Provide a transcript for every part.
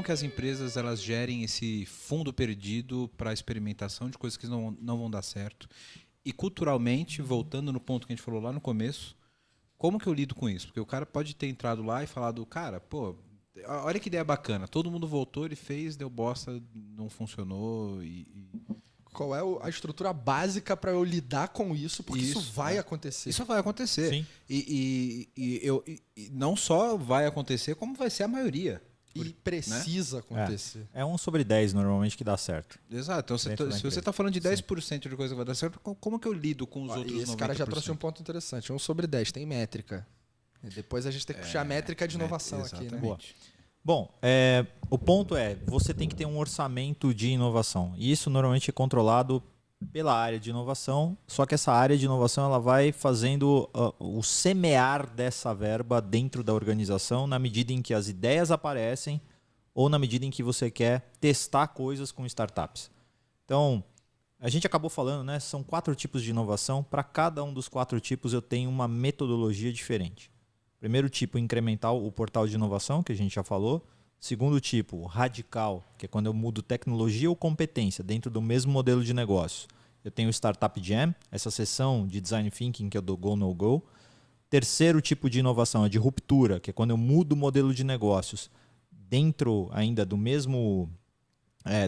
como que as empresas elas gerem esse fundo perdido para experimentação de coisas que não vão dar certo? E culturalmente, voltando no ponto que a gente falou lá no começo, como que eu lido com isso? Porque o cara pode ter entrado lá e falado, cara, pô, olha que ideia bacana. Todo mundo voltou, ele fez, deu bosta, não funcionou Qual é a estrutura básica para eu lidar com isso? Porque isso vai acontecer. Isso vai acontecer. Sim. E não só vai acontecer, como vai ser a maioria. E precisa acontecer. É 1 sobre 10 normalmente que dá certo. Exato. Então, se você está falando de 10% de coisa que vai dar certo, como que eu lido com os outros 90%? Esse cara já trouxe um ponto interessante. 1 sobre 10, tem métrica. E depois a gente tem que puxar a métrica de inovação aqui, né? Boa. Bom, o ponto é, você tem que ter um orçamento de inovação. E isso normalmente é controlado pela área de inovação, só que essa área de inovação ela vai fazendo o semear dessa verba dentro da organização na medida em que as ideias aparecem ou na medida em que você quer testar coisas com startups. Então, a gente acabou falando, né? São 4 tipos de inovação. Para cada um dos 4 tipos eu tenho uma metodologia diferente. Primeiro tipo, incremental, o portal de inovação, que a gente já falou. Segundo tipo, radical, que é quando eu mudo tecnologia ou competência dentro do mesmo modelo de negócio. Eu tenho o Startup Jam, essa sessão de Design Thinking que é do Go, No Go. Terceiro tipo de inovação é de ruptura, que é quando eu mudo o modelo de negócios dentro ainda do mesmo...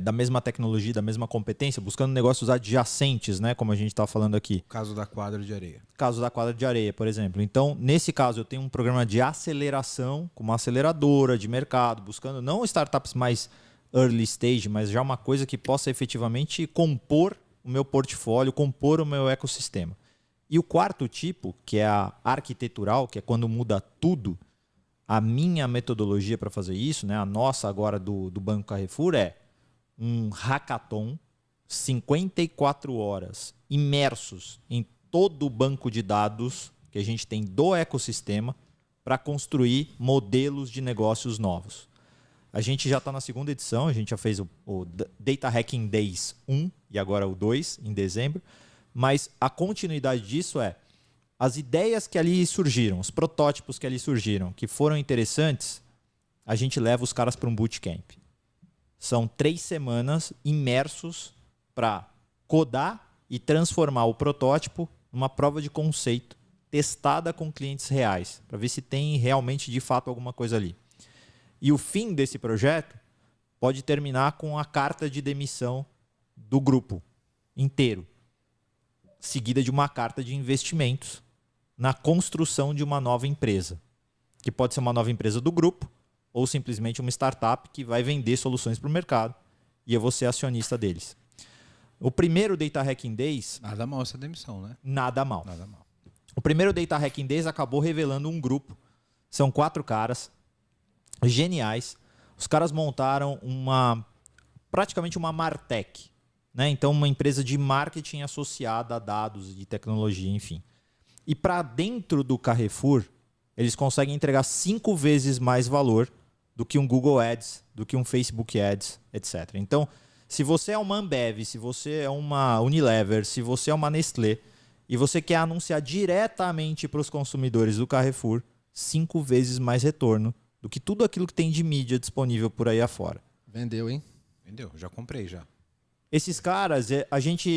da mesma tecnologia, da mesma competência, buscando negócios adjacentes, né, como a gente está falando aqui. Caso da quadra de areia. Caso da quadra de areia, por exemplo. Então, nesse caso, eu tenho um programa de aceleração com uma aceleradora de mercado, buscando não startups mais early stage, mas já uma coisa que possa efetivamente compor o meu portfólio, compor o meu ecossistema. E o quarto tipo, que é a arquitetural, que é quando muda tudo, a minha metodologia para fazer isso, né, a nossa agora do Banco Carrefour é um hackathon, 54 horas, imersos em todo o banco de dados que a gente tem do ecossistema para construir modelos de negócios novos. A gente já está na segunda edição, a gente já fez o Data Hacking Days 1 e agora o 2 em dezembro, mas a continuidade disso é as ideias que ali surgiram, os protótipos que ali surgiram, que foram interessantes, a gente leva os caras para um bootcamp. São 3 semanas imersos para codar e transformar o protótipo numa prova de conceito testada com clientes reais, para ver se tem realmente de fato alguma coisa ali. E o fim desse projeto pode terminar com a carta de demissão do grupo inteiro, seguida de uma carta de investimentos na construção de uma nova empresa, que pode ser uma nova empresa do grupo ou simplesmente uma startup que vai vender soluções para o mercado e eu vou ser acionista deles. O primeiro Data Hacking Days... Nada mal essa demissão, né? Nada mal. Nada mal. O primeiro Data Hacking Days acabou revelando um grupo. São 4 caras geniais. Os caras montaram praticamente uma Martech, né? Então, uma empresa de marketing associada a dados e tecnologia, enfim. E para dentro do Carrefour, eles conseguem entregar 5 vezes mais valor do que um Google Ads, do que um Facebook Ads, etc. Então, se você é uma Ambev, se você é uma Unilever, se você é uma Nestlé e você quer anunciar diretamente para os consumidores do Carrefour, 5 vezes mais retorno do que tudo aquilo que tem de mídia disponível por aí afora. Vendeu, hein? Vendeu, já comprei já. Esses caras, a gente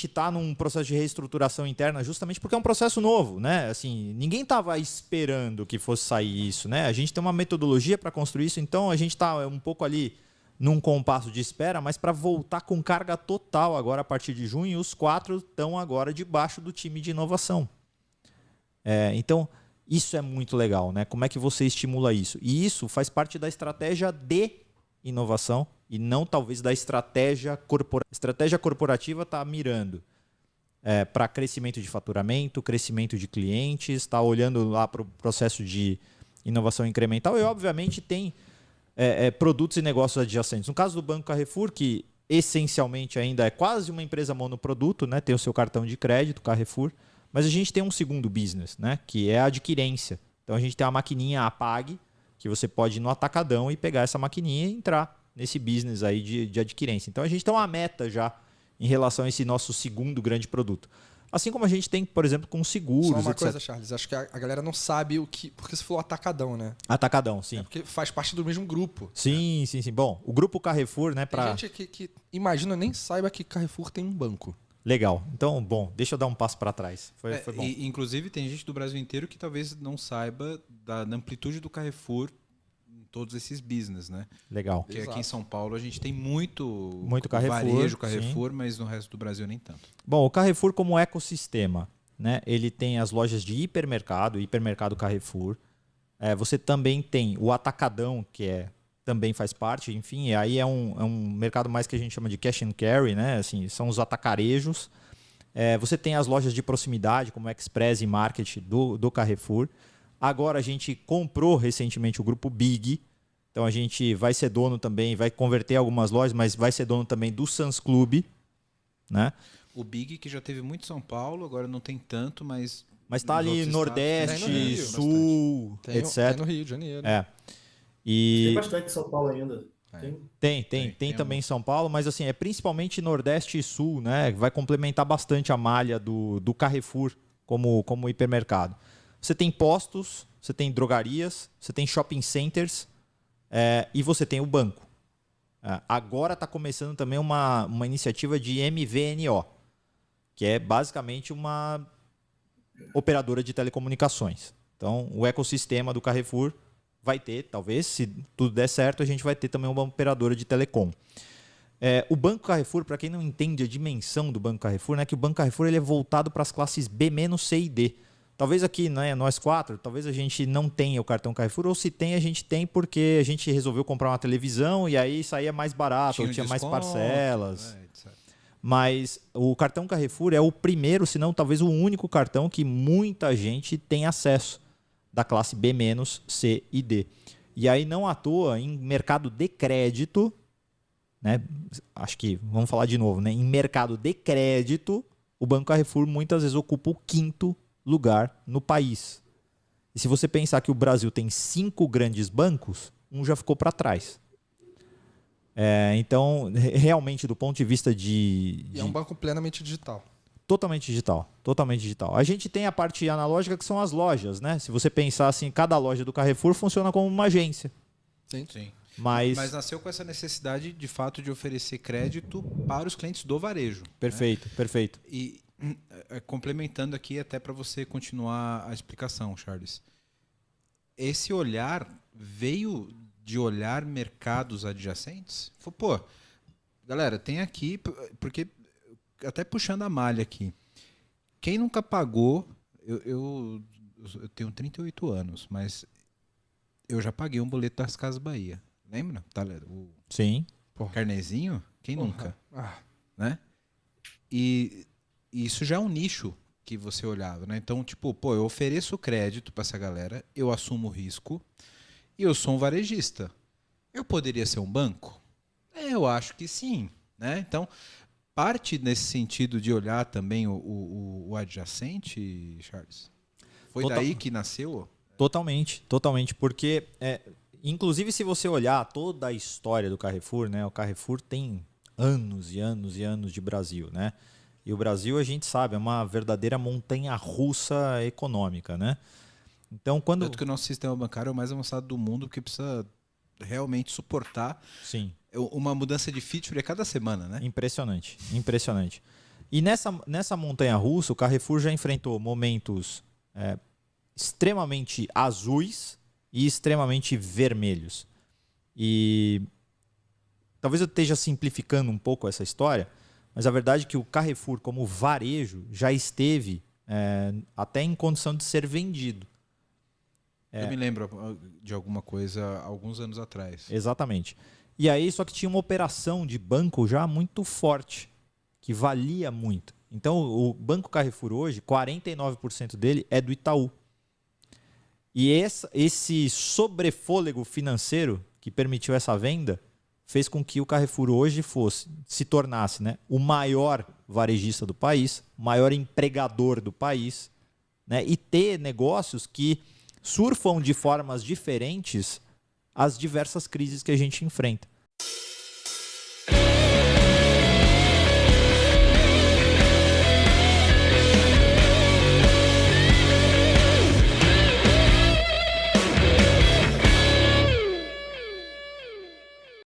está num processo de reestruturação interna justamente porque é um processo novo, né? Assim, ninguém estava esperando que fosse sair isso, né? A gente tem uma metodologia para construir isso, então a gente está um pouco ali num compasso de espera, mas para voltar com carga total agora a partir de junho, os 4 estão agora debaixo do time de inovação. Então, isso é muito legal, né? Como é que você estimula isso? E isso faz parte da estratégia de inovação e não talvez da estratégia corporativa. A estratégia corporativa está mirando para crescimento de faturamento, crescimento de clientes, está olhando lá para o processo de inovação incremental e, obviamente, tem produtos e negócios adjacentes. No caso do Banco Carrefour, que essencialmente ainda é quase uma empresa monoproduto, né? Tem o seu cartão de crédito, Carrefour, mas a gente tem um segundo business, né? Que é a adquirência. Então a gente tem uma maquininha Apag, que você pode ir no atacadão e pegar essa maquininha e entrar nesse business aí de adquirência. Então a gente tem uma meta já em relação a esse nosso segundo grande produto. Assim como a gente tem, por exemplo, com seguros, Só uma etc. coisa, Charles, acho que a galera não sabe o que... Porque você falou atacadão, né? Atacadão, sim. É porque faz parte do mesmo grupo. Sim. Bom, o grupo Carrefour, né, Tem gente que imagina, nem saiba que Carrefour tem um banco. Legal. Então, bom, deixa eu dar um passo para trás. Foi bom. Inclusive, tem gente do Brasil inteiro que talvez não saiba da amplitude do Carrefour em todos esses business, né? Legal. Porque aqui em São Paulo a gente tem muito Carrefour, varejo Carrefour, mas no resto do Brasil nem tanto. Bom, o Carrefour como ecossistema, né? Ele tem as lojas de hipermercado Carrefour. Você também tem o atacadão, que também faz parte, enfim, aí é um mercado mais que a gente chama de cash and carry, né? Assim, são os atacarejos. Você tem as lojas de proximidade, como Express e Market do Carrefour. Agora a gente comprou recentemente o grupo Big, então a gente vai ser dono também, vai converter algumas lojas, mas vai ser dono também do Sam's Club, né? O Big, que já teve muito em São Paulo, agora não tem tanto, mas está ali Nordeste, Rio, Sul, tem etc. no Rio de Janeiro. Tem bastante em São Paulo ainda. Tem também em São Paulo, mas assim, é principalmente Nordeste e Sul, né? Vai complementar bastante a malha do Carrefour como hipermercado. Você tem postos, você tem drogarias, você tem shopping centers e você tem o banco. Agora está começando também uma iniciativa de MVNO, que é basicamente uma operadora de telecomunicações. Então, o ecossistema do Carrefour vai ter, talvez, se tudo der certo, a gente vai ter também uma operadora de telecom. O Banco Carrefour, para quem não entende a dimensão do Banco Carrefour, né, que o Banco Carrefour ele é voltado para as classes B-, C e D. Talvez aqui, né, nós quatro, talvez a gente não tenha o cartão Carrefour, ou se tem, a gente tem porque a gente resolveu comprar uma televisão e aí saía mais barato, ou tinha mais parcelas. Etc. Mas o cartão Carrefour é o primeiro, se não talvez o único cartão que muita gente tem acesso da classe B-, C e D. E aí, não à toa, em mercado de crédito, né, acho que, vamos falar de novo, né, em mercado de crédito, o Banco Carrefour muitas vezes ocupa o 5º lugar no país. E se você pensar que o Brasil tem 5 grandes bancos, um já ficou para trás. Então, realmente, do ponto de vista E é um banco plenamente digital. Totalmente digital. A gente tem a parte analógica, que são as lojas, né? Se você pensar assim, cada loja do Carrefour funciona como uma agência. Sim. Mas nasceu com essa necessidade, de fato, de oferecer crédito para os clientes do varejo. Perfeito. E complementando aqui, até para você continuar a explicação, Charles. Esse olhar veio de olhar mercados adjacentes? Pô, galera, tem aqui, porque até puxando a malha aqui, quem nunca pagou, eu tenho 38 anos, mas eu já paguei um boleto das Casas Bahia. Lembra? O sim. carnezinho? Quem nunca? Né? E isso já é um nicho que você olhava, né? Então, tipo, eu ofereço crédito para essa galera, eu assumo o risco e eu sou um varejista. Eu poderia ser um banco? Eu acho que sim, né? Então, parte nesse sentido de olhar também o adjacente, Charles? Foi daí que nasceu? Totalmente, porque inclusive se você olhar toda a história do Carrefour, né, o Carrefour tem anos e anos e anos de Brasil, né? E o Brasil, a gente sabe, é uma verdadeira montanha-russa econômica, né? Então, Tanto que o nosso sistema bancário é o mais avançado do mundo, porque precisa realmente suportar uma mudança de feature a cada semana, né? Impressionante. E nessa montanha-russa, o Carrefour já enfrentou momentos extremamente azuis e extremamente vermelhos. E talvez eu esteja simplificando um pouco essa história, mas a verdade é que o Carrefour, como varejo, já esteve até em condição de ser vendido. Eu me lembro de alguma coisa alguns anos atrás. Exatamente. E aí, só que tinha uma operação de banco já muito forte, que valia muito. Então, o Banco Carrefour hoje, 49% dele é do Itaú. E esse sobrefôlego financeiro que permitiu essa venda fez com que o Carrefour hoje se tornasse, né, o maior varejista do país, o maior empregador do país, né, e ter negócios que surfam de formas diferentes as diversas crises que a gente enfrenta.